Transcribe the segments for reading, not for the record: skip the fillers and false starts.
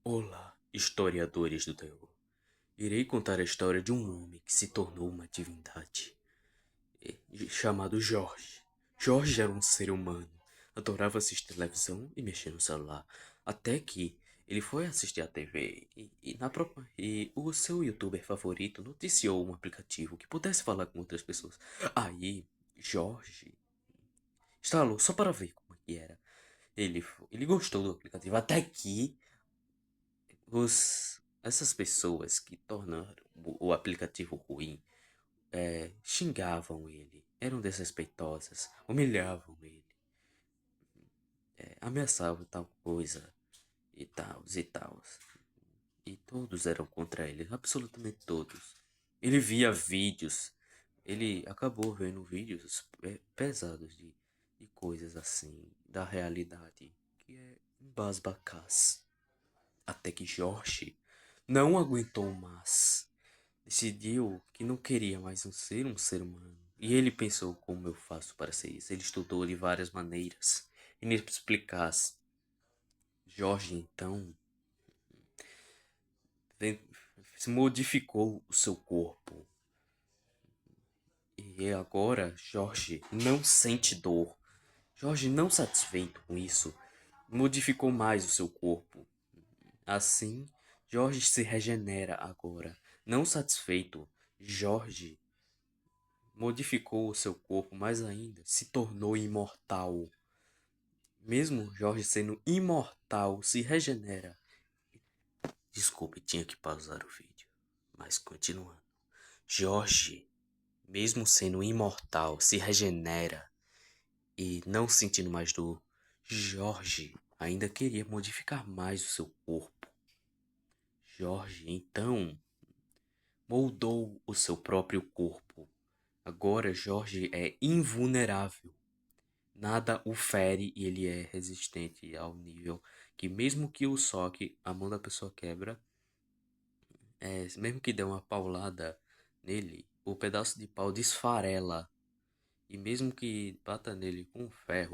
Olá, historiadores do terror. Irei contar a história de um homem que se tornou uma divindade, chamado Jorge. Jorge era um ser humano, adorava assistir televisão e mexer no celular, até que ele foi assistir a TV e o seu youtuber favorito noticiou um aplicativo que pudesse falar com outras pessoas. Aí, Jorge instalou só para ver como é que era. Ele gostou do aplicativo, até que essas pessoas que tornaram o aplicativo ruim xingavam ele, eram desrespeitosas, humilhavam ele, ameaçavam tal coisa e tal e tal. E todos eram contra ele, absolutamente todos. Ele via vídeos, ele acabou vendo vídeos pesados de coisas assim, da realidade, que é embasbacaz. Até que Jorge não aguentou mais. Decidiu que não queria mais um ser humano. E ele pensou: como eu faço para ser isso? Ele estudou de várias maneiras, inexplicáveis. Jorge então vem- modificou o seu corpo. E agora Jorge não sente dor. Jorge, não satisfeito com isso, modificou mais o seu corpo. Assim, Jorge se regenera agora. Não satisfeito, Jorge modificou o seu corpo mais ainda, se tornou imortal. Mesmo Jorge sendo imortal, se regenera. Desculpe, tinha que pausar o vídeo. Mas continuando. Jorge, mesmo sendo imortal, se regenera e não sentindo mais dor. Jorge ainda queria modificar mais o seu corpo. Jorge então moldou o seu próprio corpo. Agora Jorge é invulnerável. Nada o fere e ele é resistente ao nível que mesmo que o soque, a mão da pessoa quebra, mesmo que dê uma paulada nele, o pedaço de pau desfarela. E mesmo que bata nele com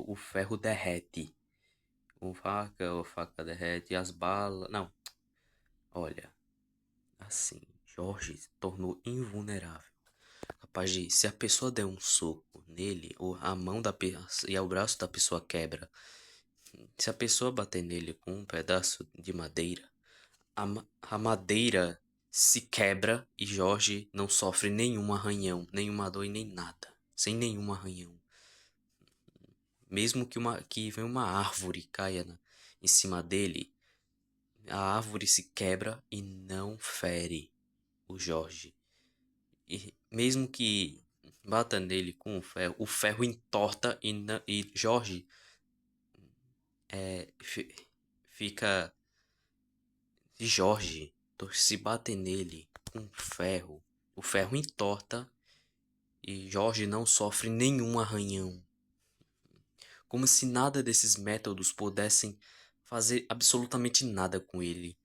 o ferro derrete. Com faca, a faca derrete, as balas. Não, olha, assim, Jorge se tornou invulnerável. Capaz de, se a pessoa der um soco nele, ou a mão da pessoa e o braço da pessoa quebra, se a pessoa bater nele com um pedaço de madeira, a madeira se quebra e Jorge não sofre nenhum arranhão, nenhuma dor e nem nada. Sem nenhum arranhão. Mesmo que venha uma árvore e caia em cima dele, a árvore se quebra e não fere o Jorge. E mesmo que bata nele com o ferro entorta e Jorge é, fi- fica. E Jorge, se bater nele com ferro, o ferro entorta e Jorge não sofre nenhum arranhão. Como se nada desses métodos pudessem fazer absolutamente nada com ele.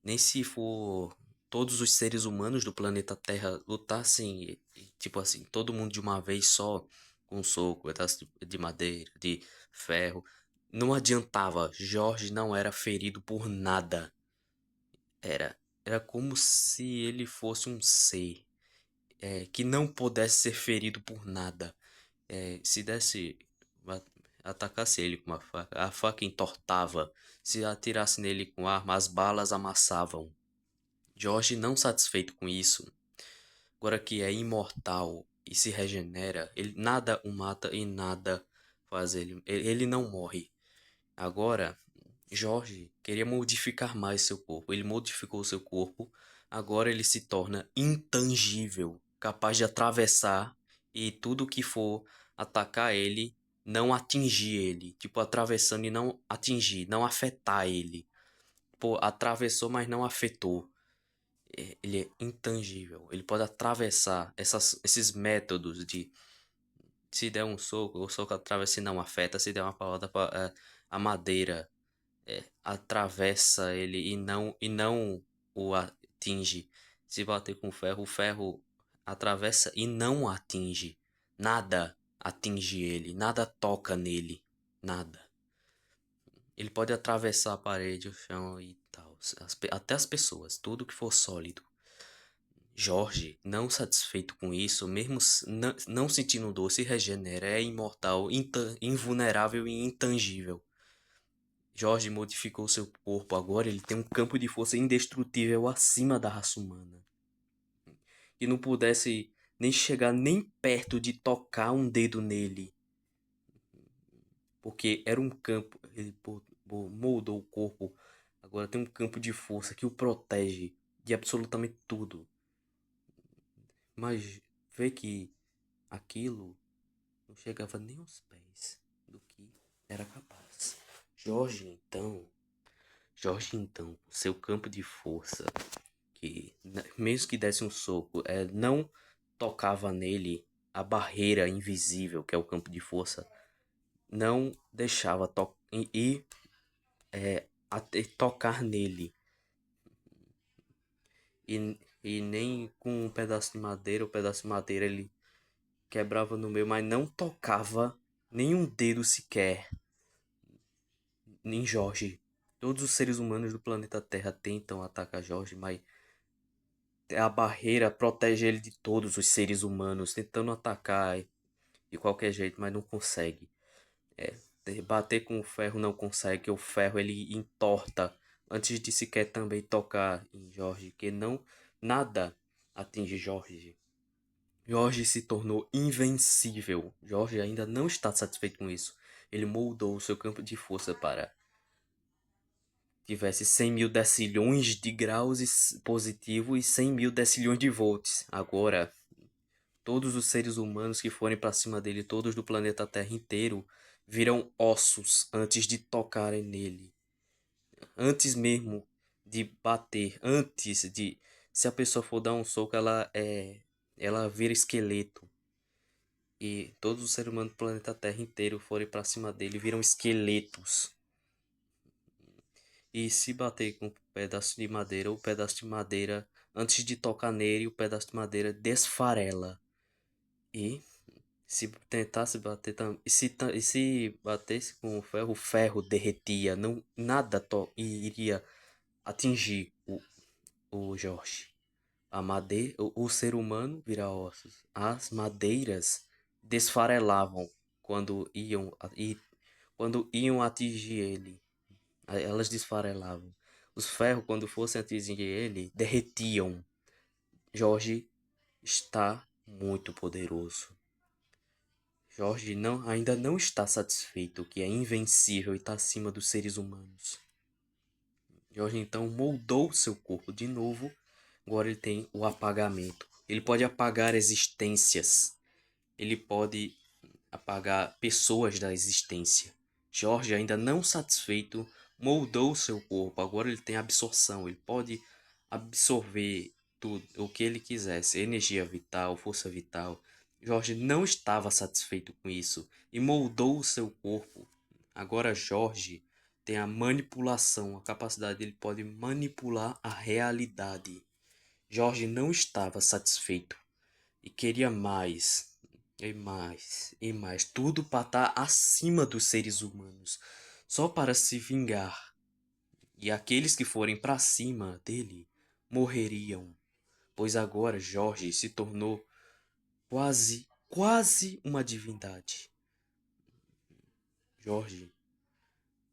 Nem se for todos os seres humanos do planeta Terra lutassem, tipo assim, todo mundo de uma vez só, com um soco, pedaço de madeira, de ferro. Não adiantava, Jorge não era ferido por nada. Era como se ele fosse um ser que não pudesse ser ferido por nada. Se desse, a- atacasse ele com uma faca, a faca entortava. Se atirasse nele com arma, as balas amassavam. Jorge, não satisfeito com isso, agora que é imortal e se regenera, ele nada o mata e nada faz ele não morre. Agora, Jorge queria modificar mais seu corpo. Ele modificou seu corpo. Agora ele se torna intangível, capaz de atravessar e tudo que for atacar ele não atingir ele, tipo atravessando e não atingir, não afetar ele. Pô, atravessou, mas não afetou. Ele é intangível. Ele pode atravessar esses métodos de se der um soco, o soco atravessa e não afeta. Se der uma paulada, a madeira atravessa ele e não o atinge. Se bater com o ferro atravessa e não atinge. Nada atinge ele, nada toca nele, nada. Ele pode atravessar a parede, o chão e tal. até as pessoas, tudo que for sólido. Jorge, não satisfeito com isso, mesmo não sentindo dor, se regenera, é imortal, invulnerável e intangível. Jorge modificou seu corpo, agora ele tem um campo de força indestrutível acima da raça humana. Que não pudesse nem chegar nem perto de tocar um dedo nele. Porque era um campo, ele moldou o corpo, agora tem um campo de força que o protege de absolutamente tudo. Mas vê que aquilo não chegava nem aos pés do que era capaz. Jorge então, Jorge então, seu campo de força, que mesmo que desse um soco, não tocava nele a barreira invisível que é o campo de força, não deixava ir até tocar nele. E nem com um pedaço de madeira, o pedaço de madeira ele quebrava no meio, mas não tocava nenhum dedo sequer em Jorge. Todos os seres humanos do planeta Terra tentam atacar Jorge, mas a barreira protege ele de todos os seres humanos, tentando atacar de qualquer jeito, mas não consegue. É, bater com o ferro não consegue, o ferro ele entorta antes de sequer também tocar em Jorge, que não nada atinge Jorge. Jorge se tornou invencível. Jorge ainda não está satisfeito com isso. Ele moldou o seu campo de força para tivesse 100 mil decilhões de graus positivo e 100 mil decilhões de volts. Agora, todos os seres humanos que forem para cima dele, todos do planeta Terra inteiro, virão ossos antes de tocarem nele. Antes mesmo de bater, antes de se a pessoa for dar um soco, ela vira esqueleto. E todos os seres humanos do planeta Terra inteiro forem para cima dele, viram esqueletos. E se bater com um pedaço de madeira, o pedaço de madeira, antes de tocar nele, o pedaço de madeira desfarela. E se tentasse bater e se batesse com o ferro derretia, não nada iria atingir o Jorge. A madeira, o ser humano vira ossos. As madeiras desfarelavam quando quando iam atingir ele. Elas desfarelavam. Os ferros, quando fossem atingir ele, derretiam. Jorge está muito poderoso. Jorge ainda não está satisfeito, que é invencível e está acima dos seres humanos. Jorge então moldou seu corpo de novo. Agora ele tem o apagamento. Ele pode apagar existências. Ele pode apagar pessoas da existência. Jorge, ainda não satisfeito, moldou seu corpo. Agora ele tem absorção. Ele pode absorver tudo o que ele quisesse, energia vital, força vital. Jorge não estava satisfeito com isso e moldou o seu corpo. Agora Jorge tem a manipulação, a capacidade dele pode manipular a realidade. Jorge não estava satisfeito e queria mais, e mais, e mais, tudo para estar acima dos seres humanos, só para se vingar. E aqueles que forem para cima dele morreriam, pois agora Jorge se tornou quase uma divindade. Jorge,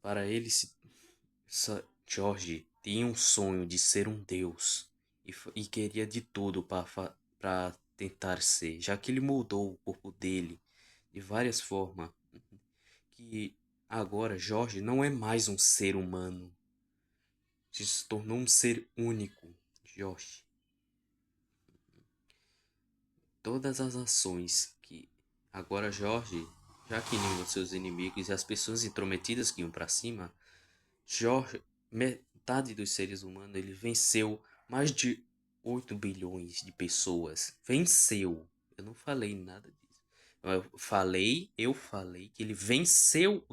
para ele Jorge tinha um sonho de ser um deus e queria de tudo para tentar ser, já que ele moldou o corpo dele de várias formas, que agora Jorge não é mais um ser humano, se tornou um ser único. Jorge, todas as ações que agora Jorge, já que nenhum dos seus inimigos e as pessoas intrometidas que iam para cima, Jorge, metade dos seres humanos, ele venceu mais de 8 bilhões de pessoas. Venceu. Eu não falei nada disso. Eu falei que ele venceu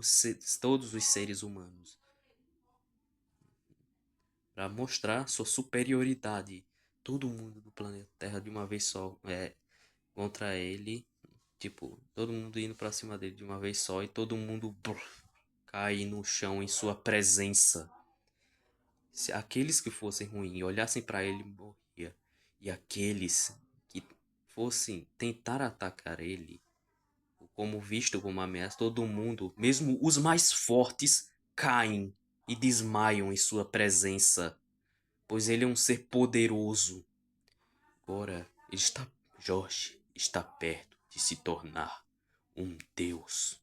todos os seres humanos para mostrar sua superioridade. Todo mundo do planeta Terra de uma vez só contra ele, tipo, todo mundo indo para cima dele de uma vez só e todo mundo cai no chão em sua presença. aqueles que fossem ruins e olhassem para ele, morria. E aqueles que fossem tentar atacar ele, como visto como ameaça, todo mundo, mesmo os mais fortes, caem e desmaiam em sua presença, pois ele é um ser poderoso. Agora, Jorge está perto de se tornar um deus.